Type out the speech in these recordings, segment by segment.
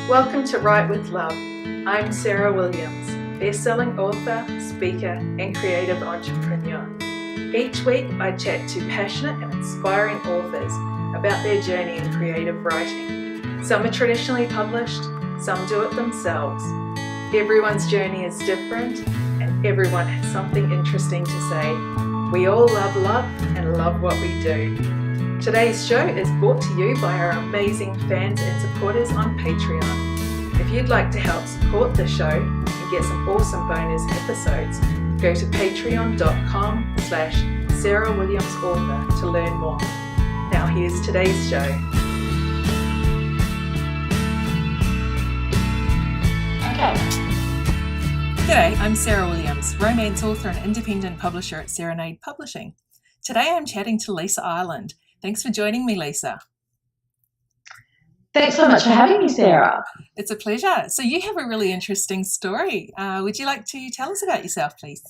Welcome to Write with Love. I'm Sarah Williams, bestselling author, speaker, and creative entrepreneur. Each week I chat to passionate and inspiring authors about their journey in creative writing. Some are traditionally published, some do it themselves. Everyone's journey is different, and everyone has something interesting to say. We all love love and love what we do. Today's show is brought to you by our amazing fans and supporters on Patreon. If you'd like to help support the show and get some awesome bonus episodes, go to patreon.com/SarahWilliamsAuthor to learn more. Now here's today's show. Okay. G'day, I'm Sarah Williams, romance author and independent publisher at Serenade Publishing. Today I'm chatting to Lisa Ireland. Thanks for joining me, Lisa. Thanks so much for having me, Sarah. It's a pleasure. So you have a really interesting story. Would you like to tell us about yourself, please?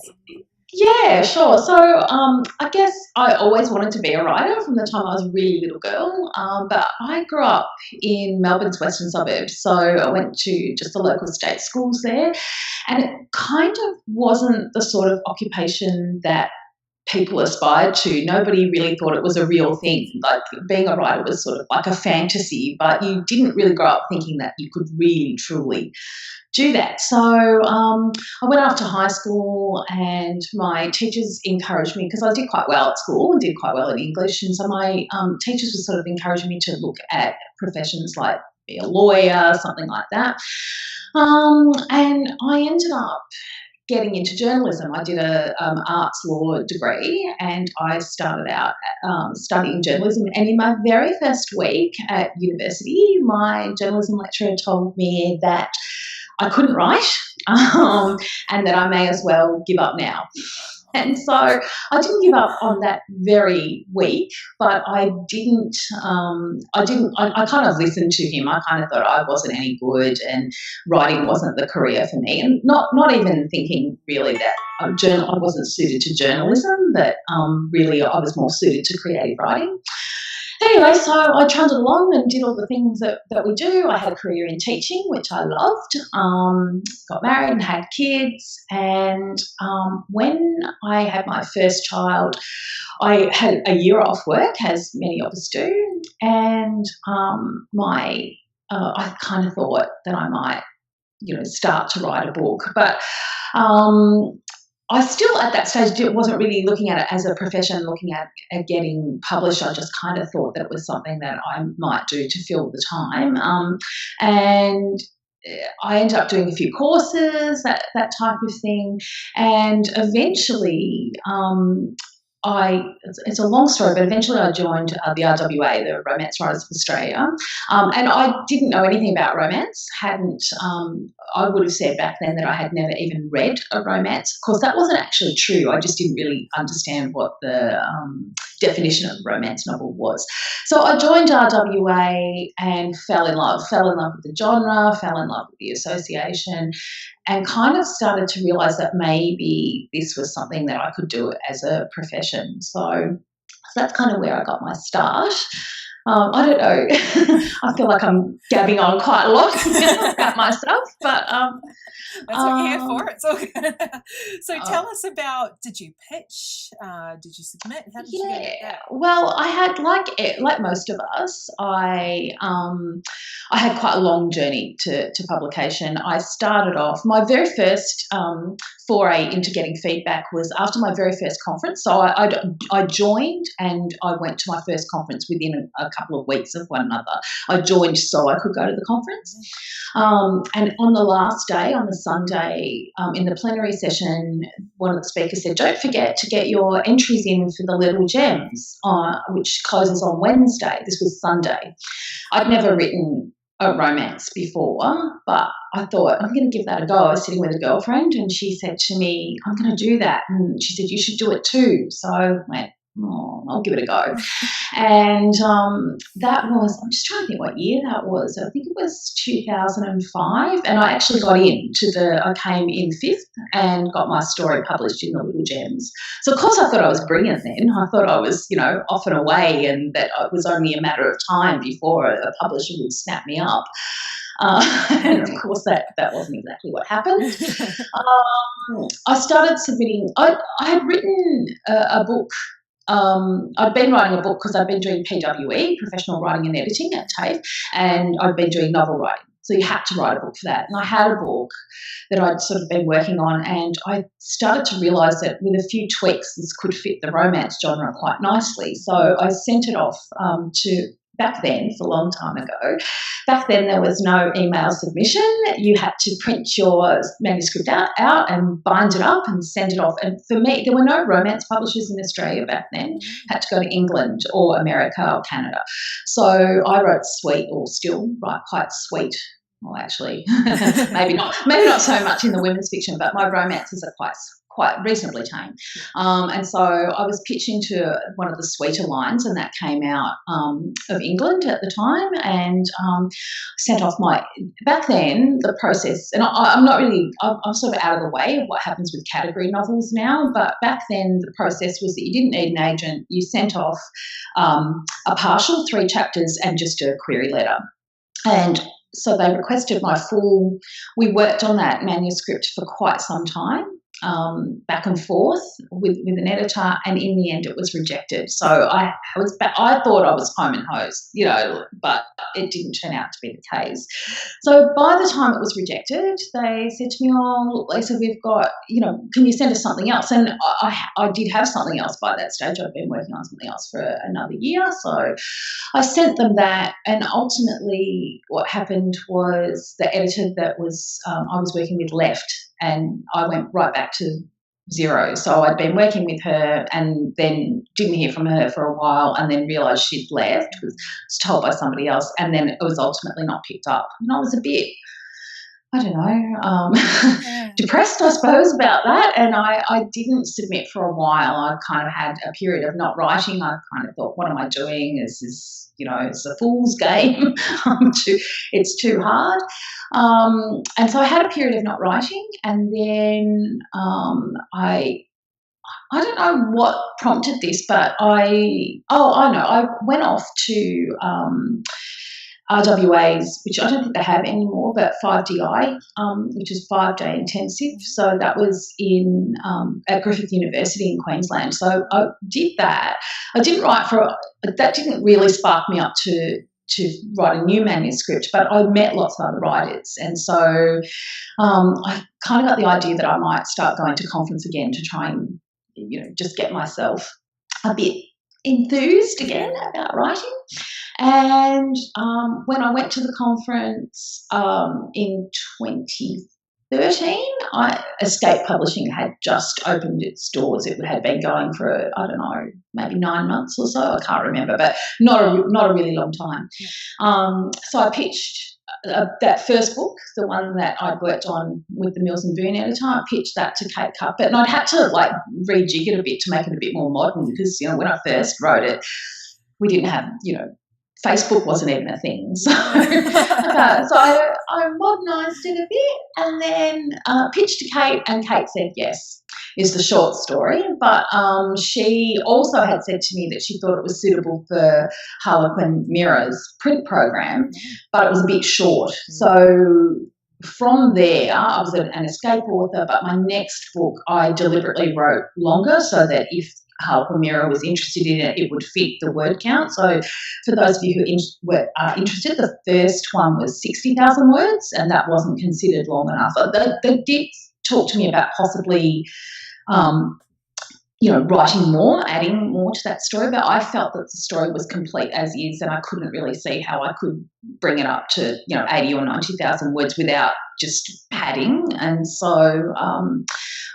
Yeah, sure. So I guess I always wanted to be a writer from the time I was a really little girl, but I grew up in Melbourne's western suburbs, so I went to just the local state schools there, and it kind of wasn't the sort of occupation that people aspired to. Nobody really thought it was a real thing. Like being a writer was sort of like a fantasy, but you didn't really grow up thinking that you could really, truly do that. So I went off to high school and my teachers encouraged me, because I did quite well at school and did quite well in English, and so my teachers were sort of encouraging me to look at professions like be a lawyer, something like that. And I ended up getting into journalism. I did a arts law degree, and I started out studying journalism. And in my very first week at university, my journalism lecturer told me that I couldn't write and that I may as well give up now. And so I didn't give up on that very week, but I kind of listened to him. I kind of thought I wasn't any good and writing wasn't the career for me, and not even thinking really that I wasn't suited to journalism, but really I was more suited to creative writing. Anyway, so I trundled along and did all the things that we do. I had a career in teaching, which I loved, got married and had kids, and when I had my first child, I had a year off work, as many of us do, and I kind of thought that I might, start to write a book, but I still at that stage wasn't really looking at it as a profession, looking at getting published. I just kind of thought that it was something that I might do to fill the time. And I ended up doing a few courses, that type of thing. And eventually it's a long story, but eventually I joined the RWA, the Romance Writers of Australia, and I didn't know anything about romance. I would have said back then that I had never even read a romance. Of course, that wasn't actually true. I just didn't really understand what the definition of a romance novel was. So I joined RWA and fell in love with the genre, fell in love with the association, and kind of started to realise that maybe this was something that I could do as a profession. So that's kind of where I got my start. I don't know. I feel like I'm gabbing on quite a lot about myself, but that's what you're here for. It's all good. So tell us about, did you pitch? Did you submit? How did you get that? Well, I had, like most of us, I had quite a long journey to publication. I started off, my very first foray into getting feedback was after my very first conference. So I joined and I went to my first conference within a couple of weeks of one another. I joined so I could go to the conference. And on the last day, on the Sunday, in the plenary session, one of the speakers said, don't forget to get your entries in for the Little Gems, which closes on Wednesday. This was Sunday. I'd never written a romance before, but I thought I'm going to give that a go. I was sitting with a girlfriend and she said to me, I'm going to do that. And she said, you should do it too. So I went, I'll give it a go. And that was, I'm just trying to think what year that was. I think it was 2005. And I actually got I came in 5th and got my story published in the Little Gems. So of course I thought I was brilliant then. I thought I was, off and away, and that it was only a matter of time before a publisher would snap me up. And of course that wasn't exactly what happened. I started submitting. I had written a book. I'd been writing a book because I'd been doing PWE, professional writing and editing at TAFE, and I'd been doing novel writing. So you had to write a book for that. And I had a book that I'd sort of been working on, and I started to realise that with a few tweaks, this could fit the romance genre quite nicely. So I sent it off to, back then, it's a long time ago, back then there was no email submission. You had to print your manuscript out and bind it up and send it off. And for me, there were no romance publishers in Australia back then. Had to go to England or America or Canada. So I wrote sweet, or still write quite sweet. Well, actually, maybe not so much in the women's fiction, but my romances are quite reasonably tame. And so I was pitched into one of the sweeter lines, and that came out of England at the time, and sent off back then the process, and I'm sort of out of the way of what happens with category novels now, but back then the process was that you didn't need an agent. You sent off a partial 3 chapters and just a query letter. And so they requested my full. We worked on that manuscript for quite some time, back and forth with an editor, and in the end it was rejected. So I thought I was home and hosed, but it didn't turn out to be the case. So by the time it was rejected, they said to me, "Oh, Lisa, we've got, can you send us something else?" And I did have something else by that stage. I'd been working on something else for another year, so I sent them that. And ultimately, what happened was the editor that was I was working with left, and I went right back to zero. So I'd been working with her and then didn't hear from her for a while, and then realised she'd left, was told by somebody else, and then it was ultimately not picked up. And I was a bit, I don't know, depressed, I suppose, about that. And I didn't submit for a while. I kind of had a period of not writing. I kind of thought, what am I doing? This is, it's a fool's game. It's too hard. And so I had a period of not writing, and then I don't know what prompted this, but I went off to RWAs, which I don't think they have anymore, but 5DI, which is 5-day intensive. So that was at Griffith University in Queensland. So I did that. I didn't write that didn't really spark me up to write a new manuscript, but I met lots of other writers. And so I kind of got the idea that I might start going to conference again to try and, just get myself a bit enthused again about writing. And when I went to the conference in 2013, Escape Publishing had just opened its doors. It had been going for, I don't know, maybe 9 months or so. I can't remember, but not a really long time. So I pitched that first book, the one that I'd worked on with the Mills and Boon editor. I pitched that to Kate Cuthbert, and I'd had to rejig it a bit to make it a bit more modern, because when I first wrote it, we didn't have, Facebook wasn't even a thing. So, I modernised it a bit, and then pitched to Kate, and Kate said yes, is the short story. But she also had said to me that she thought it was suitable for Harlequin Mirror's print program, but it was a bit short. So from there, I was an escape author, but my next book I deliberately wrote longer so that if Harlequin Mirror was interested in it, it would fit the word count. So for those of you who are interested, the first one was 60,000 words, and that wasn't considered long enough. They did talk to me about possibly writing more, adding more to that story, but I felt that the story was complete as is, and I couldn't really see how I could bring it up to 80 or 90,000 words without just padding. And so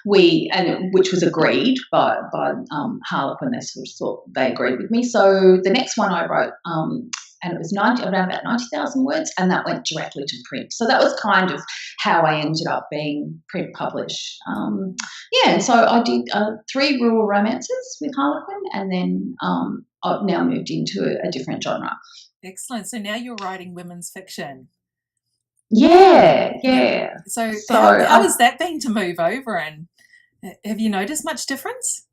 which was agreed by Harlequin. They sort of thought they agreed with me. So the next one I wrote, and it was around about 90,000 words, and that went directly to print. So that was kind of how I ended up being print published. And so I did 3 rural romances with Harlequin, and then I've now moved into a different genre. Excellent. So now you're writing women's fiction. Yeah. So how has that been to move over, and have you noticed much difference?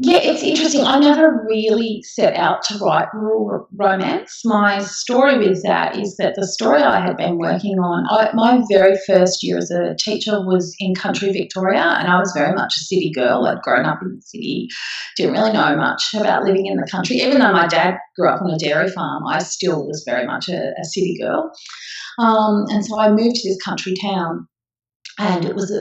Yeah, it's interesting. I never really set out to write rural romance. My story with that is that the story I had been working on, my very first year as a teacher was in country Victoria, and I was very much a city girl. I'd grown up in the city, didn't really know much about living in the country. Even though my dad grew up on a dairy farm, I still was very much a city girl. And so I moved to this country town. And it was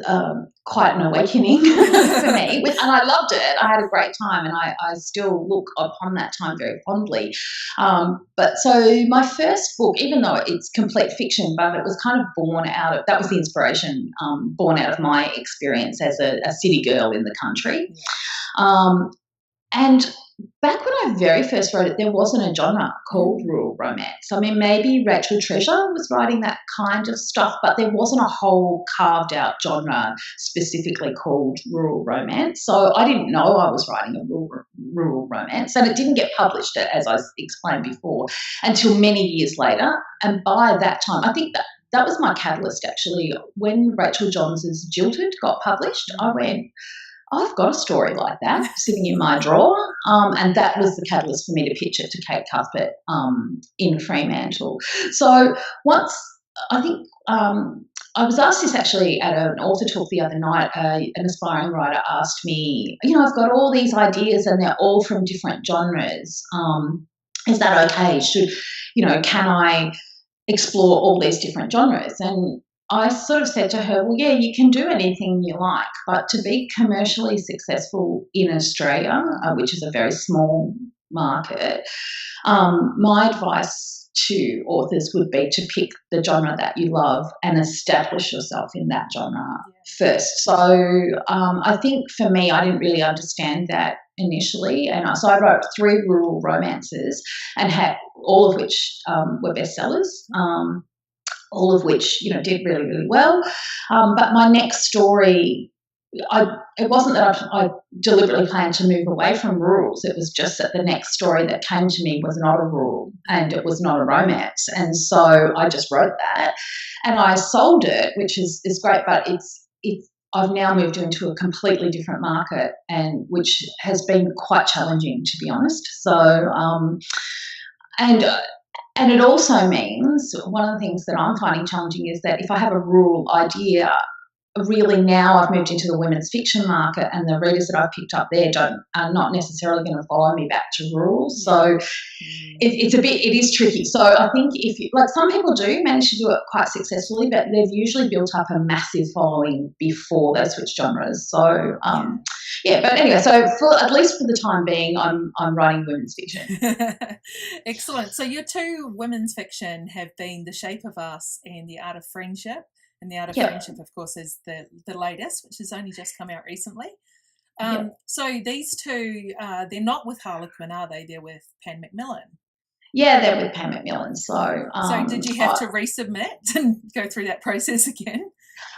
quite an awakening for me. And I loved it. I had a great time, and I still look upon that time very fondly. But so my first book, even though it's complete fiction, but it was kind of born out of, that was the inspiration, born out of my experience as a city girl in the country. And back when I very first wrote it, there wasn't a genre called rural romance. I mean, maybe Rachel Treasure was writing that kind of stuff, but there wasn't a whole carved out genre specifically called rural romance. So I didn't know I was writing a rural romance, and it didn't get published, as I explained before, until many years later. And by that time, I think that was my catalyst, actually. When Rachel Johns' Jilted got published, I went, I've got a story like that sitting in my drawer, and that was the catalyst for me to pitch it to Kate Cuthbert in Fremantle. So once, I think I was asked this actually at an author talk the other night. An aspiring writer asked me, I've got all these ideas and they're all from different genres. Is that okay? Can I explore all these different genres? And I sort of said to her, well, yeah, you can do anything you like, but to be commercially successful in Australia, which is a very small market, my advice to authors would be to pick the genre that you love and establish yourself in that genre first. So I think for me, I didn't really understand that initially, and so I wrote 3 rural romances and had all of which were bestsellers. All of which, did really, really well. But my next story, it wasn't that I deliberately planned to move away from rurals. It was just that the next story that came to me was not a rural and it was not a romance. And so I just wrote that and I sold it, which is great, but I've now moved into a completely different market, and which has been quite challenging, to be honest. So, and it also means, one of the things that I'm finding challenging is that if I have a rural idea, really now I've moved into the women's fiction market, and the readers that I've picked up there are not necessarily going to follow me back to rural. So it is tricky. So I think some people do manage to do it quite successfully, but they've usually built up a massive following before they switch genres. So but anyway, so at least for the time being, I'm writing women's fiction. Excellent. So your 2 women's fiction have been The Shape of Us and The Art of Friendship. And The Art of Friendship, of course, is the latest, which has only just come out recently. So these 2, they're not with Harlequin, are they? They're with Pan Macmillan. Yeah, they're with Pan Macmillan. So did you have to resubmit and go through that process again?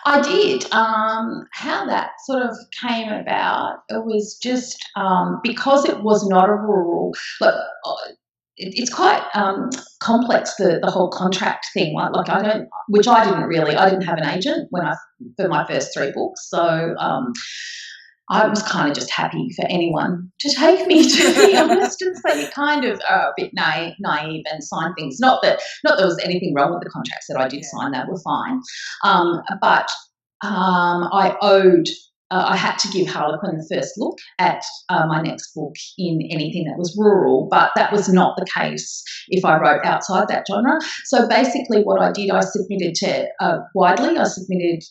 I did. How that sort of came about, it was just because it was not a rural. Look, it's quite complex, the whole contract thing. Like I didn't have an agent for my first 3 books, so I was kind of just happy for anyone to take me, to be honest. And so you kind of are a bit naive and sign things. Not that there was anything wrong with the contracts that I did sign; they were fine. But I had to give Harlequin the first look at my next book in anything that was rural, but that was not the case if I wrote outside that genre. So basically what I did, I submitted to widely. I submitted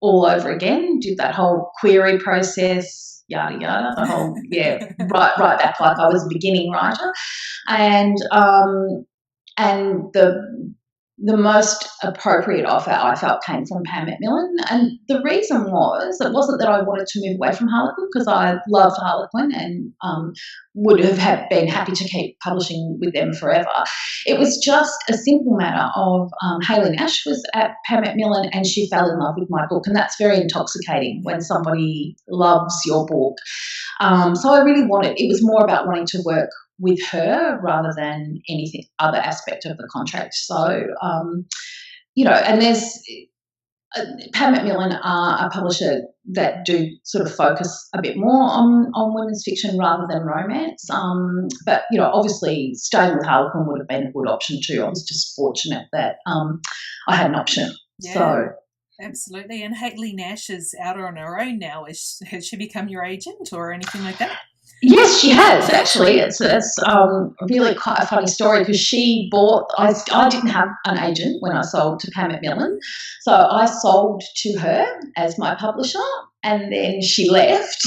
all over again, did that whole query process, yada, yada, the whole, right back like I was a beginning writer. And the most appropriate offer I felt came from Pan Macmillan, and the reason was, it wasn't that I wanted to move away from Harlequin, because I loved Harlequin and would have been happy to keep publishing with them forever. It was just a simple matter of Hayley Nash was at Pan Macmillan and she fell in love with my book, and that's very intoxicating when somebody loves your book. So I really it was more about wanting to work with her rather than anything other aspect of the contract. So, and Pat Macmillan are a publisher that do sort of focus a bit more on women's fiction rather than romance. But, obviously staying with Harlequin would have been a good option too. I was just fortunate that I had an option. Yeah. So absolutely. And Haitley Nash is out on her own now. Has she become your agent or anything like that? Yes, she has actually. It's really quite a funny story because she bought. I didn't have an agent when I sold to Pam Macmillan, so I sold to her as my publisher, and then she left,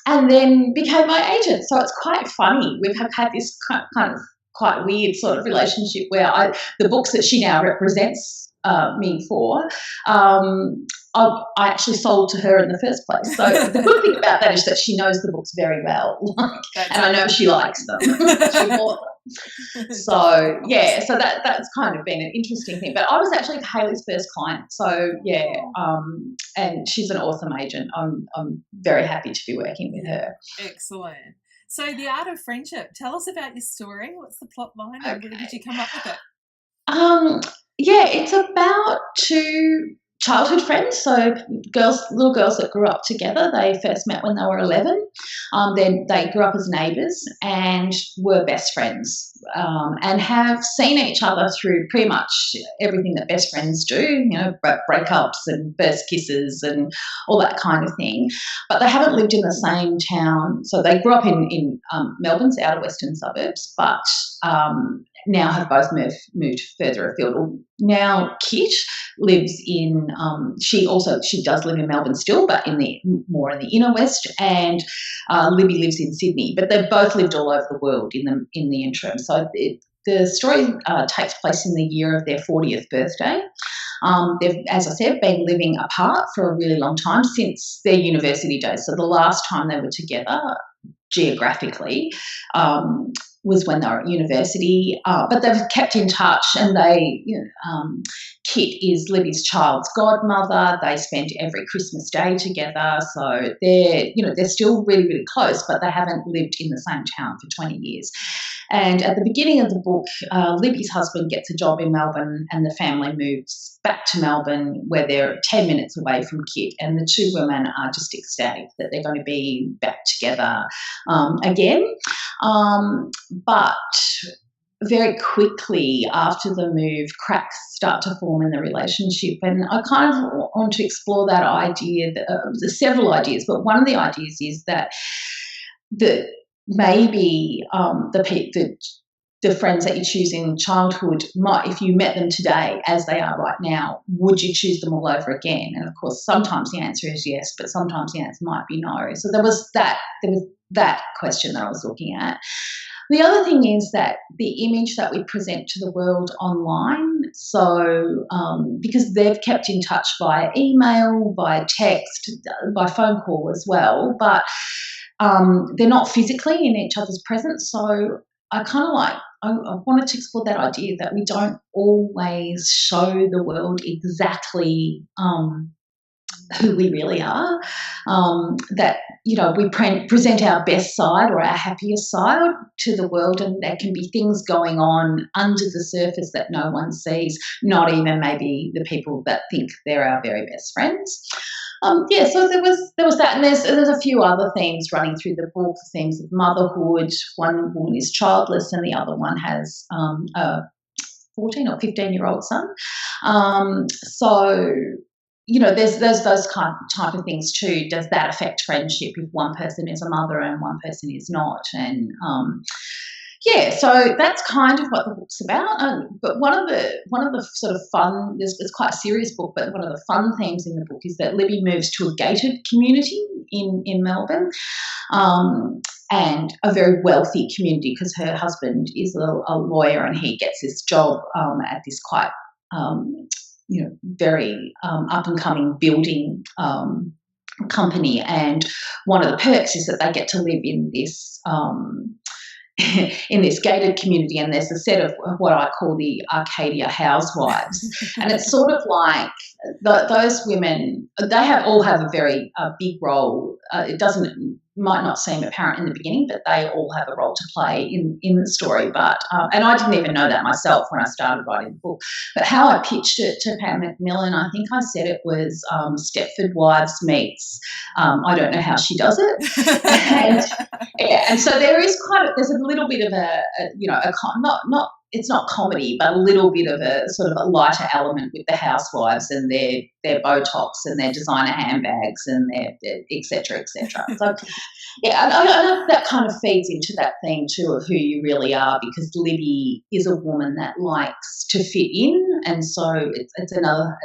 and then became my agent. So it's quite funny. We've had this kind of quite weird sort of relationship where the books that she now represents me for. I actually sold to her in the first place. So the good thing about that is that she knows the books very well, and I know she likes them. She bought them. So so that's kind of been an interesting thing. But I was actually Hayley's first client. So and she's an awesome agent. I'm very happy to be working with her. Excellent. So The Art of Friendship. Tell us about your story. What's the plot line, and where did you come up with it? It's about two childhood friends, so little girls that grew up together. They first met when they were 11. Then they grew up as neighbours and were best friends, and have seen each other through pretty much everything that best friends do, breakups and first kisses and all that kind of thing. But they haven't lived in the same town. So they grew up in Melbourne's outer western suburbs, but now have both moved further afield. Now Kit lives in she does live in Melbourne still, but more in the inner west, and Libby lives in Sydney. But they've both lived all over the world in the interim. So the story takes place in the year of their 40th birthday. They've, as I said, been living apart for a really long time since their university days. So the last time they were together geographically was when they were at university, but they've kept in touch, and Kit is Libby's child's godmother. They spend every Christmas Day together, so they're still really, really close, but they haven't lived in the same town for 20 years. And at the beginning of the book, Libby's husband gets a job in Melbourne, and the family moves back to Melbourne, where they're 10 minutes away from Kit, and the two women are just ecstatic that they're going to be back together again. But very quickly after the move, cracks start to form in the relationship, and I kind of want to explore that idea. There's several ideas, but one of the ideas is that maybe the friends that you choose in childhood might, if you met them today as they are right now, would you choose them all over again? And of course, sometimes the answer is yes, but sometimes the answer might be no. So there was that question that I was looking at. The other thing is that the image that we present to the world online, so because they've kept in touch via email, via text, by phone call as well, but they're not physically in each other's presence. So I wanted to explore that idea that we don't always show the world exactly who we really are, that, we present our best side or our happiest side to the world, and there can be things going on under the surface that no one sees, not even maybe the people that think they're our very best friends. So there was that, and there's a few other themes running through the book, themes of motherhood. One woman is childless, and the other one has a 14 or 15-year-old son. There's those type of things too. Does that affect friendship if one person is a mother and one person is not? And so that's kind of what the book's about. But one of the sort of fun, it's quite a serious book, but one of the fun themes in the book is that Libby moves to a gated community in Melbourne, and a very wealthy community because her husband is a lawyer, and he gets this job at this quite very up-and-coming building company, and one of the perks is that they get to live in this in this gated community, and there's a set of what I call the Arcadia Housewives, and it's sort of like those women, they all have a very big role. It might not seem apparent in the beginning, but they all have a role to play in the story. But and I didn't even know that myself when I started writing the book. But how I pitched it to Pam Macmillan, I think I said it was Stepford Wives meets I don't know how she does it. and so there's a little bit of it's not comedy, but a little bit of a sort of a lighter element with the housewives and their Botox and their designer handbags and their et cetera, et cetera. So, yeah, I know that kind of feeds into that theme too of who you really are, because Libby is a woman that likes to fit in, and so it's another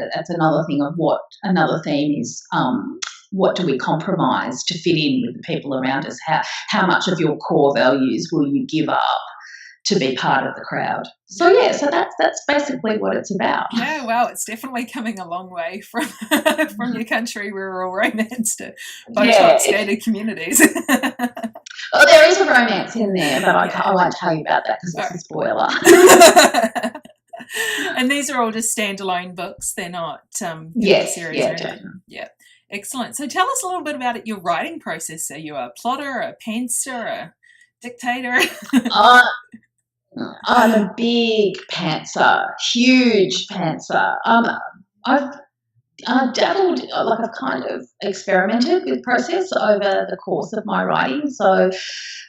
thing of what another theme is. What do we compromise to fit in with the people around us? How much of your core values will you give up to be part of the crowd? So that's basically what it's about. Yeah, wow, it's definitely coming a long way from your country rural romance to Botox gated communities. Well, there is a romance in there, but I won't tell you about that because it's a spoiler. And these are all just standalone books. They're not series or anything. Yeah. Excellent. So tell us a little bit about your writing process. Are you a plotter, a pantser, a dictator? I'm a big pantser, huge pantser. I've dabbled, I've kind of experimented with process over the course of my writing. So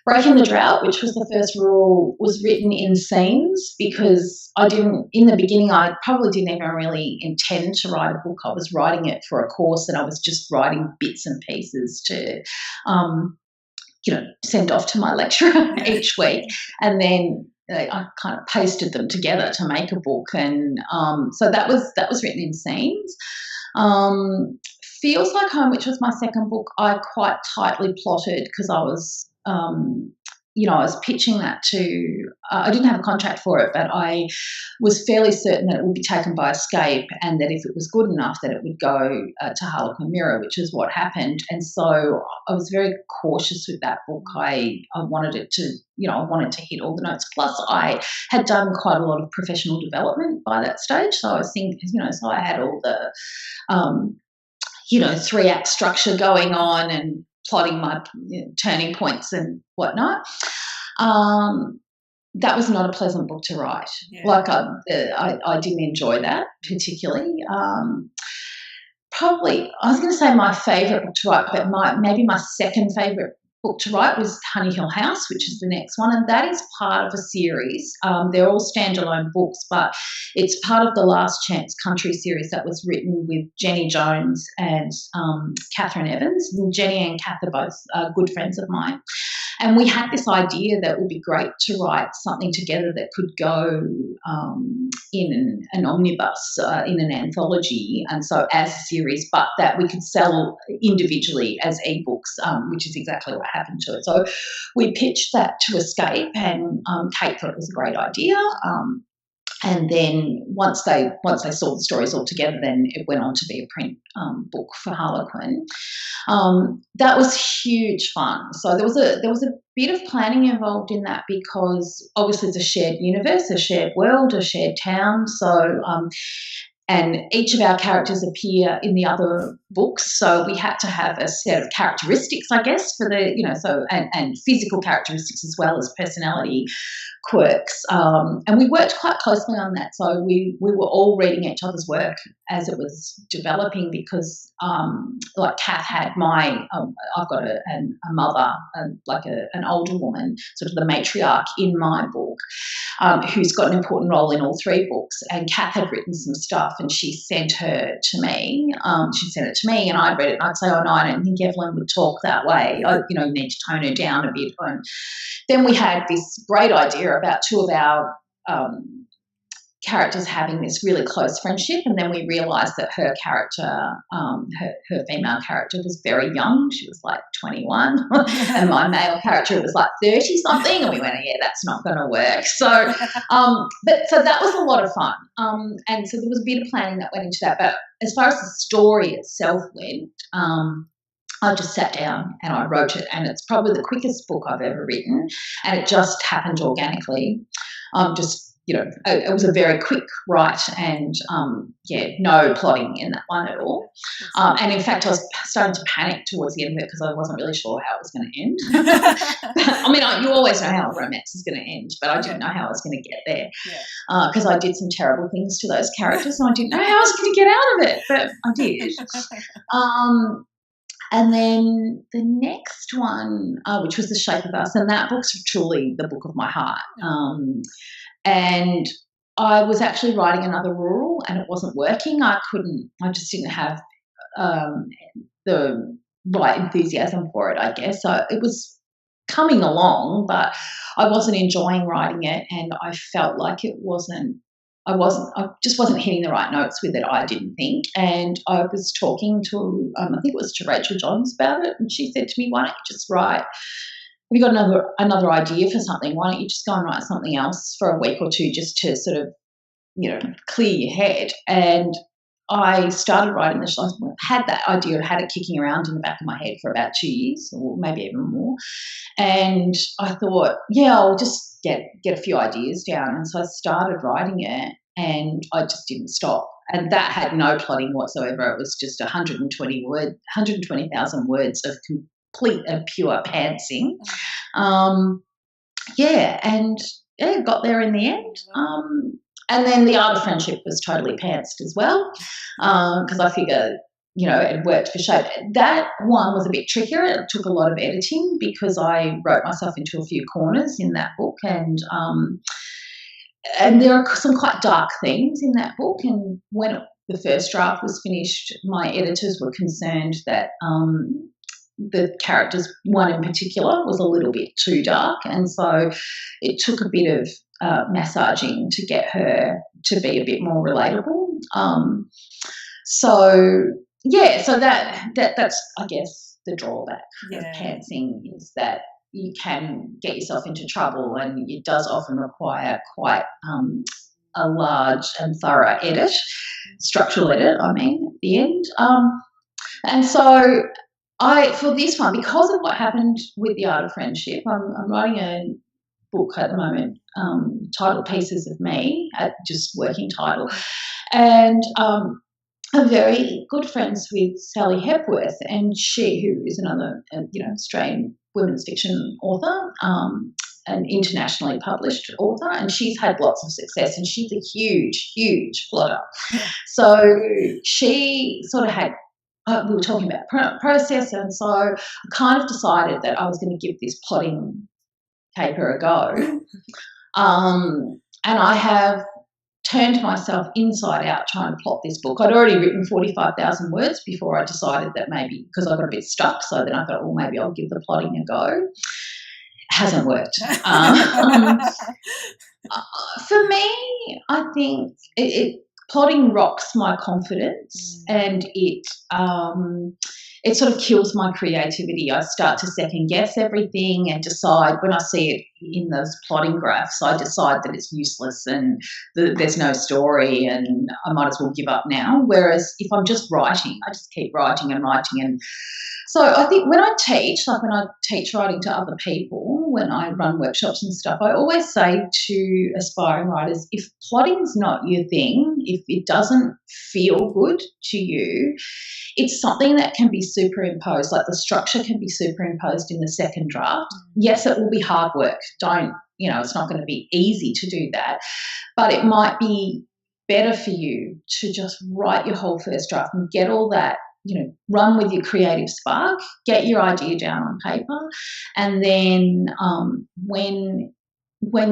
Breaking the Drought, which was the first rule, was written in scenes because in the beginning, I probably didn't even really intend to write a book. I was writing it for a course and I was just writing bits and pieces to, send off to my lecturer each week. And then I kind of pasted them together to make a book. And so that was written in scenes. Feels Like Home, which was my second book, I quite tightly plotted because I was, I was pitching that to, I didn't have a contract for it, but I was fairly certain that it would be taken by Escape and that if it was good enough that it would go to Harlequin Mirror, which is what happened. And so I was very cautious with that book. I wanted it to, I wanted to hit all the notes. Plus I had done quite a lot of professional development by that stage. So I was thinking, so I had all the, 3-act structure going on and plotting my turning points and whatnot. That was not a pleasant book to write. Yeah. I didn't enjoy that particularly. Probably, I was going to say my favourite book to write, but maybe my second favourite book to write was Honey Hill House, which is the next one, and that is part of a series. They're all standalone books, but it's part of the Last Chance Country series that was written with Jenny Jones and Catherine Evans. And Jenny and Kath are both good friends of mine. And we had this idea that it would be great to write something together that could go in an omnibus, in an anthology, and so as a series, but that we could sell individually as ebooks, which is exactly what happened to it. So we pitched that to Escape, and Kate thought it was a great idea. And then once they saw the stories all together, then it went on to be a print book for Harlequin. That was huge fun. So there was a bit of planning involved in that because obviously it's a shared universe, a shared world, a shared town. So and each of our characters appear in the other books, so we had to have a set of characteristics, I guess, for the and physical characteristics as well as personality quirks. And we worked quite closely on that. So we were all reading each other's work as it was developing because, like Kath had I've got a mother, an older woman, sort of the matriarch in my book, who's got an important role in all three books. And Kath had written some stuff and she sent her to me. She sent it to me and I'd read it and I'd say, oh, no, I don't think Evelyn would talk that way. You need to tone her down a bit. And then we had this great idea about two of our characters having this really close friendship, and then we realised that her character, her female character, was very young. She was like 21, and my male character was like 30-something, and we went, yeah, that's not going to work. So, so that was a lot of fun, and so there was a bit of planning that went into that. But as far as the story itself went, I just sat down and I wrote it, and it's probably the quickest book I've ever written, and it just happened organically. Just it was a very quick write and, no plotting in that one at all. And in fact, I was starting to panic towards the end of it because I wasn't really sure how it was going to end. I mean, you always know how a romance is going to end, but I didn't know how I was going to get there because I did some terrible things to those characters and I didn't know how I was going to get out of it, but I did. And then the next one, which was The Shape of Us, and that book's truly the book of my heart. And I was actually writing another rural and it wasn't working. I just didn't have the right enthusiasm for it, I guess. So it was coming along, but I wasn't enjoying writing it and I felt like I just wasn't hitting the right notes with it, I didn't think. And I was talking to, I think it was to Rachel Johns about it, and she said to me, why don't you just write, have you got another idea for something? Why don't you just go and write something else for a week or two just to sort of, clear your head? And I started writing this. I had that idea, had it kicking around in the back of my head for about 2 years or maybe even more. And I thought, I'll just get a few ideas down. And so I started writing it and I just didn't stop. And that had no plotting whatsoever. It was just 120,000 words of complete and pure pantsing. Got there in the end. And then The Art of Friendship was totally pantsed as well because I figure, it worked for Shape. That one was a bit trickier. It took a lot of editing because I wrote myself into a few corners in that book and there are some quite dark themes in that book. And when the first draft was finished, my editors were concerned that the characters, one in particular, was a little bit too dark. And so it took a bit of massaging to get her to be a bit more relatable. So that's, I guess, the drawback of pantsing is that you can get yourself into trouble and it does often require quite a large and thorough edit, structural edit, at the end. And so for this one, because of what happened with The Art of Friendship, I'm writing a book at the moment titled Pieces of Me, just working title. And I'm very good friends with Sally Hepworth, and she, who is another Australian women's fiction author, an internationally published author, and she's had lots of success and she's a huge, huge plotter. So she sort of had we were talking about process, and so I kind of decided that I was going to give this plotting paper a go. And I have turned myself inside out trying to plot this book. I'd already written 45,000 words before I decided that maybe, because I got a bit stuck, so then I thought, well, maybe I'll give the plotting a go. Hasn't worked. For me, I think plotting rocks my confidence and it sort of kills my creativity. I start to second guess everything and decide, when I see it in those plotting graphs, I decide that it's useless and there's no story and I might as well give up now. Whereas if I'm just writing, I just keep writing and writing. And so I think when I teach writing to other people, when I run workshops and stuff, I always say to aspiring writers, if plotting's not your thing, if it doesn't feel good to you, it's something that can be superimposed, like the structure can be superimposed in the second draft. Yes, it will be hard work. It's not going to be easy to do that, but it might be better for you to just write your whole first draft and get all that, run with your creative spark, get your idea down on paper, and then when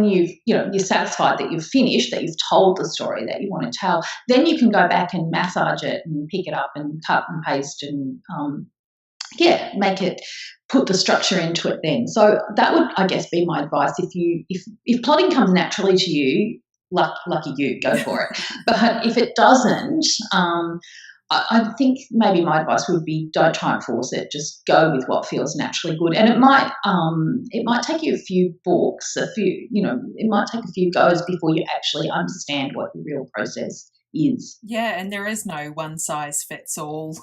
you're satisfied that you've finished, that you've told the story that you want to tell, then you can go back and massage it and pick it up and cut and paste and make it, put the structure into it then. So that would, I guess, be my advice. If plotting comes naturally to you, lucky you, go for it. But if it doesn't, I think maybe my advice would be, don't try and force it. Just go with what feels naturally good. And it might take you a few books, it might take a few goes before you actually understand what the real process is. Yeah, and there is no one size fits all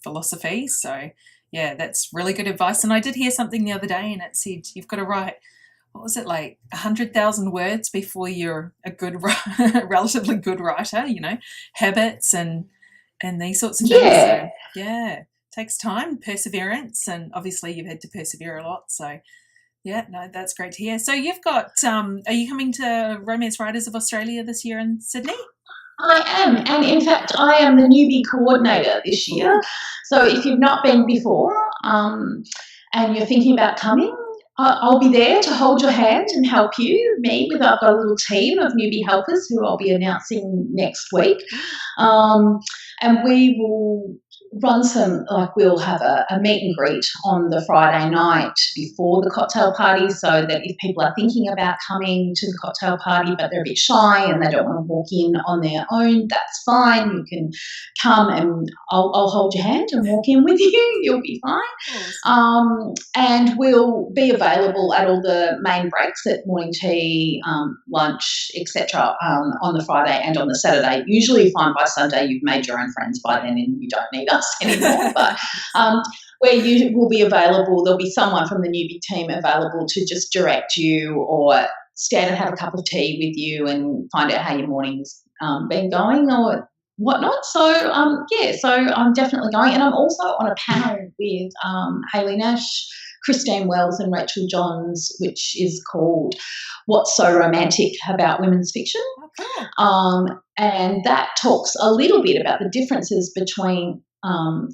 philosophy. So yeah, that's really good advice. And I did hear something the other day and it said you've got to write what was it, like 100,000 words before you're a good, relatively good writer, habits and these sorts of things. Yeah. So, yeah, takes time, perseverance, and obviously you've had to persevere a lot. So, yeah, no, that's great to hear. So you've got, are you coming to Romance Writers of Australia this year in Sydney? I am, and in fact, I am the newbie coordinator this year. So if you've not been before and you're thinking about coming, I'll be there to hold your hand and help you. I've got a little team of newbie helpers who I'll be announcing next week. And we will run we'll have a meet and greet on the Friday night before the cocktail party, so that if people are thinking about coming to the cocktail party but they're a bit shy and they don't want to walk in on their own, that's fine. You can come and I'll hold your hand and walk in with you. You'll be fine. And we'll be available at all the main breaks at morning tea, lunch, etc. On the Friday and on the Saturday. Usually you find by Sunday you've made your own friends by then and you don't need us anymore. But where you will be available, there'll be someone from the newbie team available to just direct you or stand and have a cup of tea with you and find out how your morning's been going or whatnot. So, so I'm definitely going. And I'm also on a panel with Hayley Nash, Christine Wells and Rachel Johns, which is called What's So Romantic About Women's Fiction. Okay. And that talks a little bit about the differences between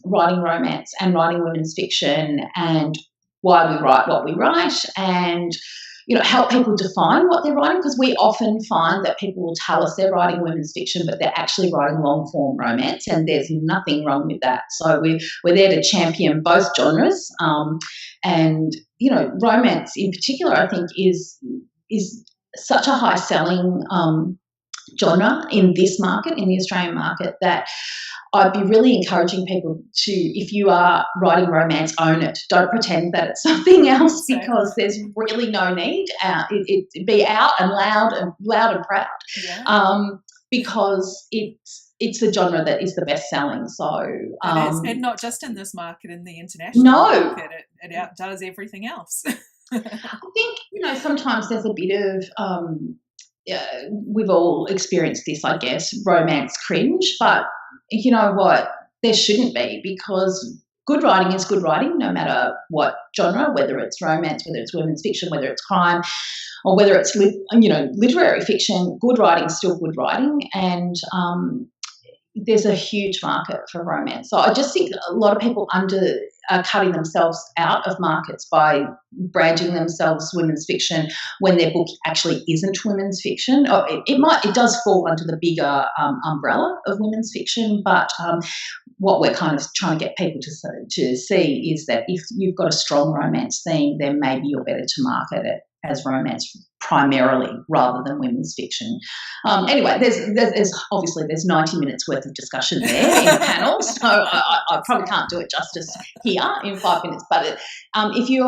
writing romance and writing women's fiction and why we write what we write and, help people define what they're writing, because we often find that people will tell us they're writing women's fiction but they're actually writing long-form romance, and there's nothing wrong with that. So we're there to champion both genres. And, romance in particular I think is such a high-selling genre in this market, in the Australian market, that I'd be really encouraging people to, if you are writing romance, own it. Don't pretend that it's something else, because there's really no need. It be out and loud and proud, because it's the genre that is the best selling. So it is, and not just in this market, in the international market, it outdoes everything else. I think sometimes there's a bit of we've all experienced this, I guess, romance cringe, but you know what? There shouldn't be, because good writing is good writing, no matter what genre, whether it's romance, whether it's women's fiction, whether it's crime, or whether it's literary fiction. Good writing is still good writing, and there's a huge market for romance. So I just think a lot of people are cutting themselves out of markets by branding themselves women's fiction when their book actually isn't women's fiction. It does fall under the bigger umbrella of women's fiction, but what we're kind of trying to get people to see is that if you've got a strong romance theme, then maybe you're better to market it as romance primarily rather than women's fiction. Anyway, there's obviously 90 minutes worth of discussion there in the panel, so I probably can't do it justice here in 5 minutes. But if you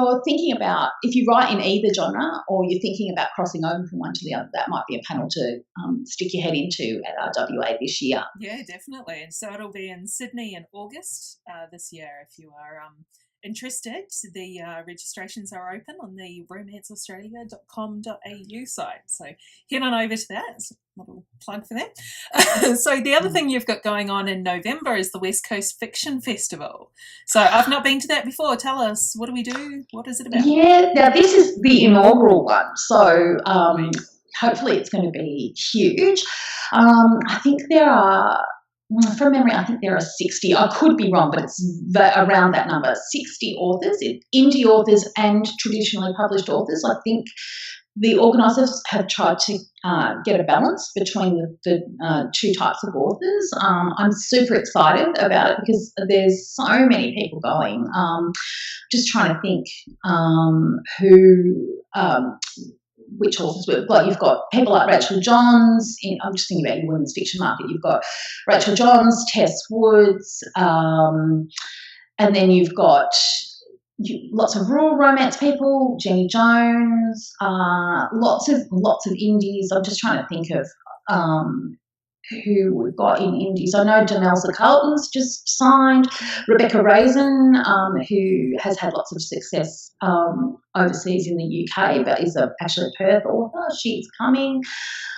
write in either genre, or you're thinking about crossing over from one to the other, that might be a panel to stick your head into at RWA this year. Yeah, definitely. And so it'll be in Sydney in August this year. If you are interested, the registrations are open on the romanceaustralia.com.au site, so head on over to that. It's a little plug for that. So the other thing you've got going on in November is the West Coast Fiction Festival. So I've not been to that before. Tell us, what do we do? What is it about? Yeah, now this is the inaugural one, so hopefully it's going to be huge. I think there are, from memory, I think there are 60. I could be wrong, but it's around that number. 60 authors, indie authors and traditionally published authors. I think the organisers have tried to get a balance between the two types of authors. I'm super excited about it because there's so many people going. Just trying to think which authors were. Like, you've got people like Rachel Johns. I'm just thinking about your women's fiction market. You've got Rachel Johns, Tess Woods, and then you've got lots of rural romance people, Jenny Jones, lots of indies. I'm just trying to think of who we've got in indies. I know Janelsa Carlton's just signed, Rebecca Raisin, who has had lots of success overseas in the UK, but is actually a Perth author. She's coming.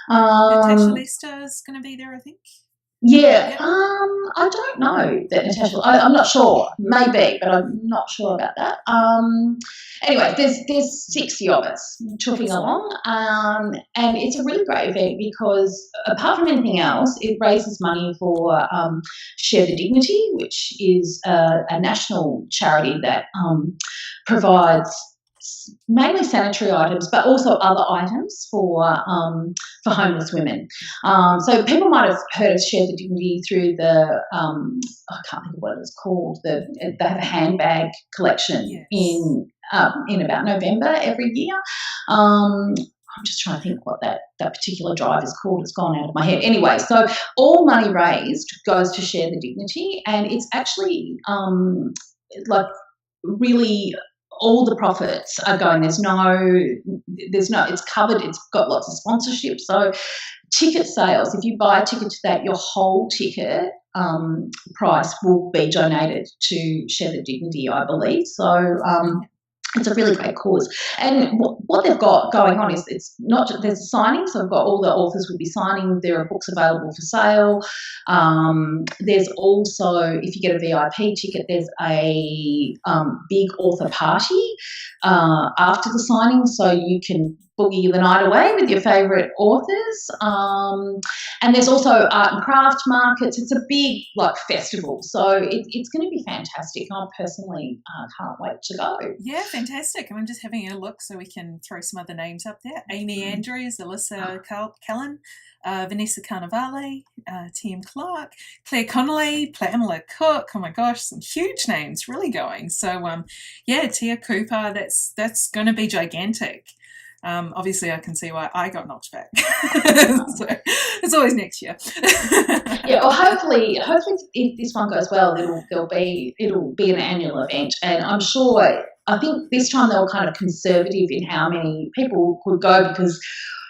Natasha Lester is going to be there, I think. Yeah, I don't know that Natasha. I'm not sure. Maybe, but I'm not sure about that. Anyway, there's 60 of us chuffing along, and it's a really great event because apart from anything else, it raises money for Share the Dignity, which is a national charity that provides mainly sanitary items, but also other items for homeless women. So people might have heard of Share the Dignity through the I can't think of what it's called. They have a handbag collection in about November every year. I'm just trying to think what that particular drive is called. It's gone out of my head. Anyway, so all money raised goes to Share the Dignity, and it's actually really all the profits are going. There's no, it's covered. It's got lots of sponsorship. So ticket sales, if you buy a ticket to that, your whole ticket price will be donated to Share the Dignity, I believe. So it's a really great cause. And what they've got going on is it's not just, there's a signing, so I've got all the authors will be signing. There are books available for sale. There's also, if you get a VIP ticket, there's a big author party after the signing, so you can boogie the night away with your favourite authors. And there's also art and craft markets. It's a big festival, so it's going to be fantastic. I personally can't wait to go. Yeah, fantastic. I'm just having a look so we can throw some other names up there. Amy Andrews, Alyssa Callan, Vanessa Carnevale, T.M. Clark, Claire Connolly, Pamela Cook. Oh my gosh, some huge names really going. So Tia Cooper, that's going to be gigantic. Obviously, I can see why I got knocked back. So it's always next year. Yeah, well, hopefully, if this one goes well, it'll be an annual event, and I'm sure. I think this time they were kind of conservative in how many people could go because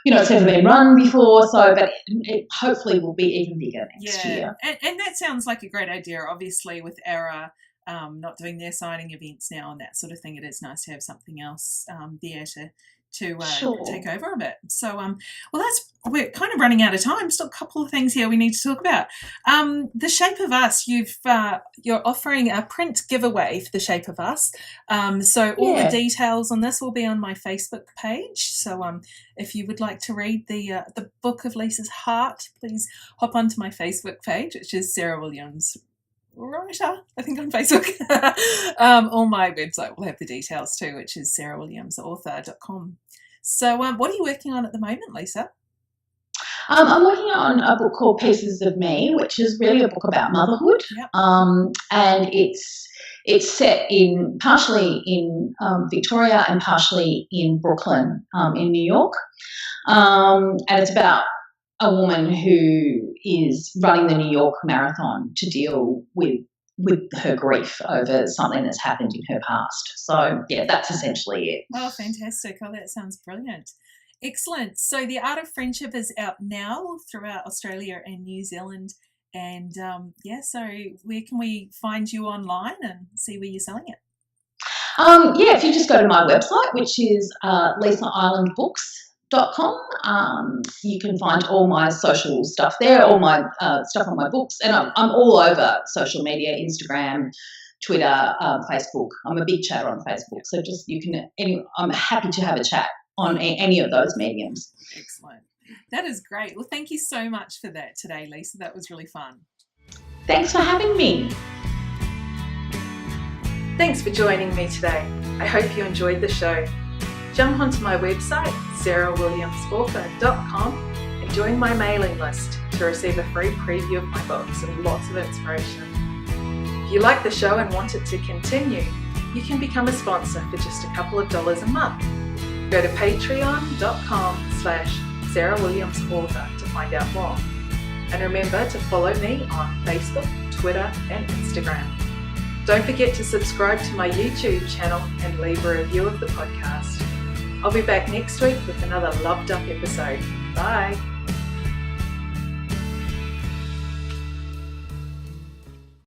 it's never been run before. So, but it hopefully will be even bigger next year. And that sounds like a great idea. Obviously, with ERA not doing their signing events now and that sort of thing, it is nice to have something else there to take over a bit. So, we're kind of running out of time. Still a couple of things here we need to talk about. The Shape of Us, you're offering a print giveaway for The Shape of Us. So all the details on this will be on my Facebook page. So if you would like to read the book of Lisa's heart, please hop onto my Facebook page, which is Sarah Williams Writer, I think, on Facebook. On my website will have the details too, which is sarahwilliamsauthor.com. So what are you working on at the moment, Lisa? I'm working on a book called Pieces of Me, which is really a book about motherhood. Yep. And it's set partially in Victoria and partially in Brooklyn, in New York. And it's about a woman who is running the New York Marathon to deal with her grief over something that's happened in her past. So, yeah, that's essentially it. Oh, fantastic. Oh, that sounds brilliant. Excellent. So The Art of Friendship is out now throughout Australia and New Zealand. And, so where can we find you online and see where you're selling it? If you just go to my website, which is lisaislandbooks.com. You can find all my social stuff there, all my stuff on my books, and I'm all over social media, Instagram, Twitter, Facebook. I'm a big chatter on Facebook, so I'm happy to have a chat on any of those mediums. Excellent. That is great. Well, thank you so much for that today, Lisa. That was really fun. Thanks for having me. Thanks for joining me today. I hope you enjoyed the show. Jump onto my website, sarahwilliamsauthor.com, and join my mailing list to receive a free preview of my books and lots of inspiration. If you like the show and want it to continue, you can become a sponsor for just a couple of dollars a month. Go to patreon.com/sarahwilliamsauthor to find out more. And remember to follow me on Facebook, Twitter, and Instagram. Don't forget to subscribe to my YouTube channel and leave a review of the podcast. I'll be back next week with another loved up episode. Bye.